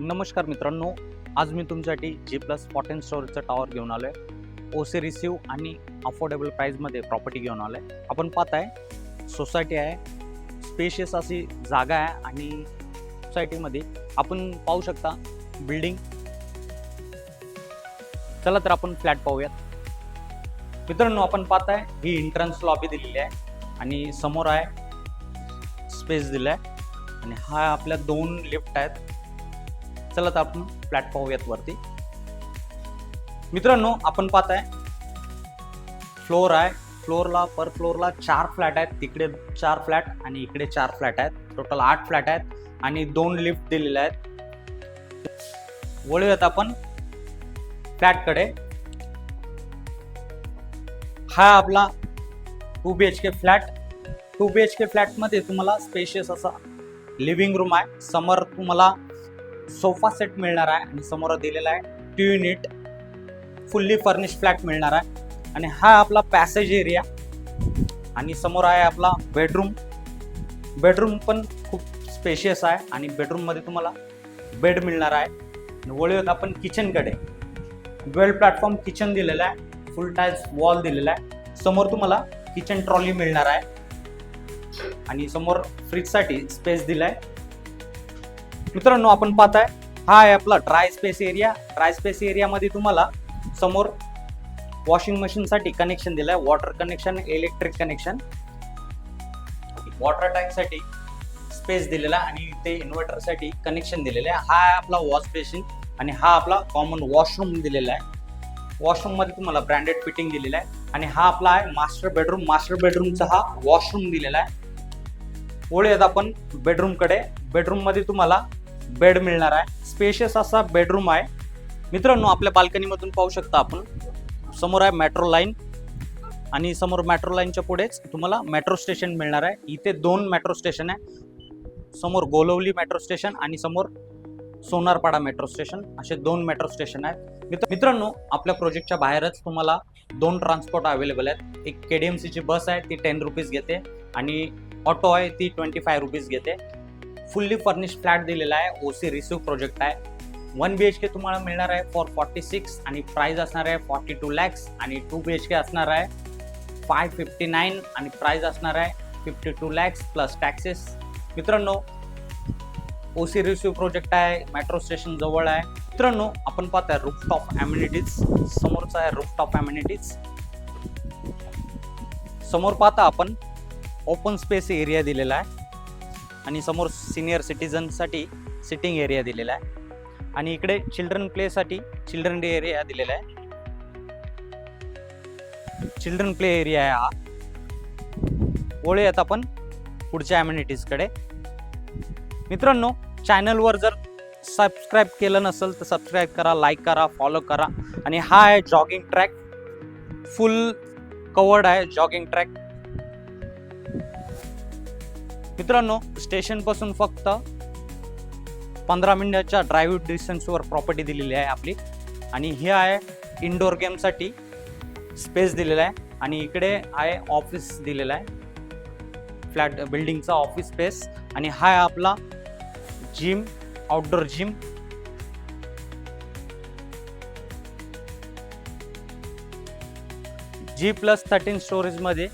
नमस्कार मित्रांनो, आज मी तुमच्यासाठी G+14 स्टोरेजचा टॉवर घेऊन आलोय. ओसी रिसीव्ह आणि अफोर्डेबल प्राइसमध्ये प्रॉपर्टी घेऊन आलोय. आपण पाहताय सोसायटी आहे, स्पेशियस अशी जागा आहे आणि सोसायटीमध्ये आपण पाहू शकता बिल्डिंग. चला तर आपण फ्लॅट पाहूयात. मित्रांनो, आपण पाहताय ही एंट्रन्स लॉबी दिलेली आहे आणि समोर आहे स्पेस दिलाय आणि हा आपल्या 2 लिफ्ट आहेत. चला तर आपण फ्लॅट पाहूयात वरती. मित्रांनो, आपण पाहताय फ्लोर आहे. पर फ्लोरला 4 फ्लॅट आहेत. तिकडे 4 फ्लॅट आणि इकडे 4 फ्लॅट आहेत. टोटल 8 फ्लॅट आहेत आणि 2 लिफ्ट दिलेले आहेत. वळूयात आपण फ्लॅटकडे. हा आपला 2 BHK फ्लॅट. 2 BHK फ्लॅटमध्ये तुम्हाला स्पेशियस असा लिव्हिंग रूम आहे. समोर तुम्हाला सोफा सेट मिळणार आहे आणि समोर दिलेला आहे 2 युनिट फुल्ली फर्निश फ्लॅट मिळणार आहे. आणि हा आपला पॅसेज एरिया आणि समोर आहे आपला बेडरूम. बेडरूम पण खूप स्पेशियस आहे आणि बेडरूममध्ये तुम्हाला बेड मिळणार आहे. वळूयात आपण किचनकडे. 12 प्लॅटफॉर्म किचन दिलेला आहे. फुल टाईल्स वॉल दिलेला आहे. समोर तुम्हाला किचन ट्रॉली मिळणार आहे आणि समोर फ्रीजसाठी स्पेस दिलाय. मित्रांनो, आपण पाहताय हा आहे आपला dry space area. Dry space एरियामध्ये तुम्हाला समोर वॉशिंग मशीनसाठी कनेक्शन दिलंय, water connection, electric connection, water टँकसाठी स्पेस दिलेला आणि इथे इन्व्हर्टरसाठी कनेक्शन दिलेलं आहे. हा आहे आपला वॉश बेसिन आणि हा आपला कॉमन वॉशरूम दिलेला आहे. वॉशरूममध्ये तुम्हाला ब्रँडेड फिटिंग दिलेला आहे आणि हा आपला आहे मास्टर बेडरूम. मास्टर बेडरूमचा हा वॉशरूम दिलेला आहे. वळूयात आपण बेडरूमकडे. बेडरूममध्ये तुम्हाला बेड मिळणार आहे. स्पेशियस असा बेडरूम आहे. मित्रांनो, आपल्या बाल्कनीमधून पाहू शकता आपण समोर आहे मेट्रो लाईन आणि समोर मेट्रो लाईनच्या पुढेच तुम्हाला मेट्रो स्टेशन मिळणार आहे. इथे 2 मेट्रो स्टेशन आहे. समोर गोलवली मेट्रो स्टेशन आणि समोर सोनारपाडा मेट्रो स्टेशन, असे 2 मेट्रो स्टेशन आहेत. मित्रांनो, आपल्या प्रोजेक्टच्या बाहेरच तुम्हाला 2 ट्रान्सपोर्ट अवेलेबल आहेत. एक KDMCची बस आहे, ती 10 रुपीज घेते आणि ऑटो आहे, ती 25 रुपीज घेते. फुल्ली फर्निश फ्लॅट दिलेला आहे. ओसी रिसीव्ह प्रोजेक्ट आहे. 1 BHK तुम्हाला मिळणार आहे फॉर 46 आणि प्राइस असणार आहे 42 lakhs आणि 2 BHK असणार आहे 559 आणि प्राइस असणार आहे 52 lakhs प्लस टॅक्सेस. मित्रांनो, ओसी रिसीव्ह प्रोजेक्ट आहे, मेट्रो स्टेशन जवळ आहे. मित्रांनो, आपण पाहताय रूफटॉप अम्युनिटीज. समोरचा आहे रूफटॉप अम्युनिटीज. समोर पाहता आपण ओपन स्पेस एरिया दिलेला आहे आणि समोर सिनियर सिटीजनसाठी सिटिंग एरिया दिलेला आहे आणि इकडे चिल्ड्रन प्लेसाठी चिल्ड्रन डे एरिया दिलेला आहे. चिल्ड्रन प्ले एरिया आहे हा. वळूयात आपण पुढच्या अम्युनिटीजकडे. मित्रांनो, चॅनलवर जर सबस्क्राईब केलं नसेल तर सबस्क्राईब करा, लाईक करा, फॉलो करा. आणि हा आहे जॉगिंग ट्रॅक. फुल कवर्ड आहे जॉगिंग ट्रॅक. मित्रांनो, स्टेशन पासून फक्त 15 मिनिटाच्या ड्राईव्ह डिस्टन्सवर प्रॉपर्टी दिलेली आहे आपली. आणि हे आहे इंडोर गेमसाठी स्पेस दिलेला आहे आणि इकडे आहे ऑफिस दिलेला आहे, फ्लॅट बिल्डिंगचा ऑफिस स्पेस. आणि हा आहे आपला जिम, आउटडोर जिम. G+13 स्टोरेजमध्ये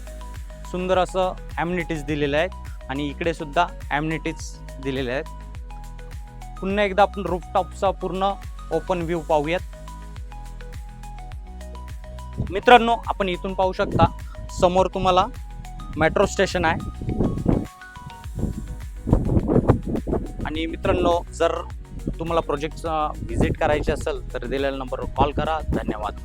सुंदर असं ॲम्युनिटीज दिलेले आहेत आणि इकडे सुद्धा ॲम्युनिटीज दिलेले आहेत. पुन्हा एकदा आपण रूफटॉपचा पूर्ण ओपन व्ह्यू पाहूयात. मित्रांनो, आपण इथून पाहू शकता समोर तुम्हाला मेट्रो स्टेशन आहे. आणि मित्रांनो, जर तुम्हाला प्रोजेक्टचा व्हिजिट करायची असेल तर दिलेल्या नंबरवर कॉल करा. धन्यवाद.